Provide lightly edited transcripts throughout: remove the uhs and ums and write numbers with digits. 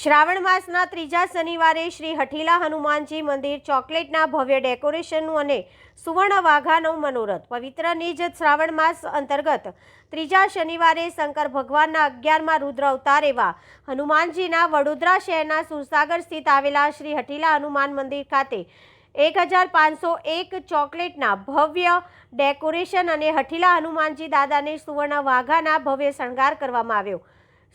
શ્રાવણ માસના ત્રીજા શનિવારે શ્રી હઠીલા હનુમાનજી મંદિર ચોકલેટના ભવ્ય ડેકોરેશનનું અને સુવર્ણ વાઘાનો મનોરથ પવિત્ર નિજ શ્રાવણ માસ અંતર્ગત ત્રીજા શનિવારે શંકર ભગવાનના 11મા રુદ્ર અવતાર એવા હનુમાનજીના વડોદરા શહેરના સુરસાગર સ્થિત આવેલા શ્રી હઠીલા હનુમાન મંદિર ખાતે 1501 ચોકલેટના ભવ્ય ડેકોરેશન અને હઠીલા હનુમાનજી દાદાને સુવર્ણ વાઘાના ભવ્ય શણગાર કરવામાં આવ્યો।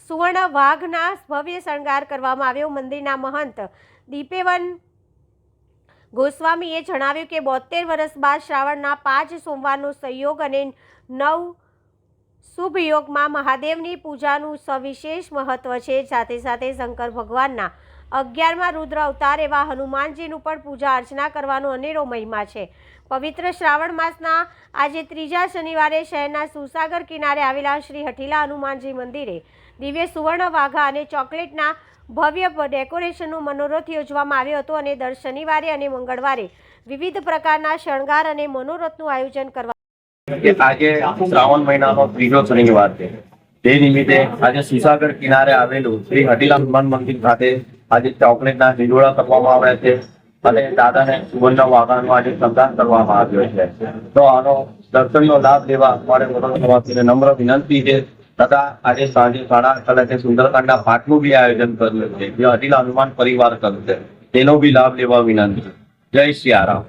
સુવર્ણ વાઘના ભવ્ય શણગાર કરવામાં આવ્યો। મંદિરના મહંત દીપેવન ગોસ્વામીએ જણાવ્યું કે 72 વર્ષ બાદ શ્રાવણના 5 સોમવારનો સંયોગ અને 9 શુભ યોગમાં મહાદેવની પૂજાનું સવિશેષ મહત્વ છે। સાથે સાથે શંકર ભગવાનના 11મા રુદ્ર અવતાર એવા હનુમાનજીનું પણ પૂજા અર્ચના કરવાનો અનેરો મહિમા છે। પવિત્ર શ્રાવણ માસના આજે ત્રીજા શનિવારે શહેરના સુરસાગર કિનારે આવેલા શ્રી હઠીલા હનુમાનજી મંદિરે દિવ્ય સુવર્ણ વાઘા અને ચોકલેટના ભવ્ય ડેકોરેશનનું મનોરથ યોજવામાં આવ્યો હતો અને દર શનિવારે અને મંગળવારે વિવિધ પ્રકારના શણગાર અને મનોરથનું આયોજન કરવામાં આજે શ્રાવણ મહિનાનો ત્રીજો શનિવાર છે। તે નિમિત્તે આજે સુરસાગર કિનારે આવેલું શ્રી હઠીલા હનુમાન મંદિર ખાતે આજે ચોકલેટના હિંડોળા કરવામાં આવ્યા છે અને દાદાને સુવર્ણ વાઘાનો આજે શણગાર કરવામાં આવ્યો છે। તો આનો દર્શનનો લાભ લેવા અમારે નમ્ર વિનંતી છે તથા આજે સાંજે 8:30 કલાકે સુંદરકાંડના પાઠનું બી આયોજન કર્યું છે જે હઠીલા હનુમાન પરિવાર કરશે, તેનો બી લાભ લેવા વિનંતી। જય સિયારામ।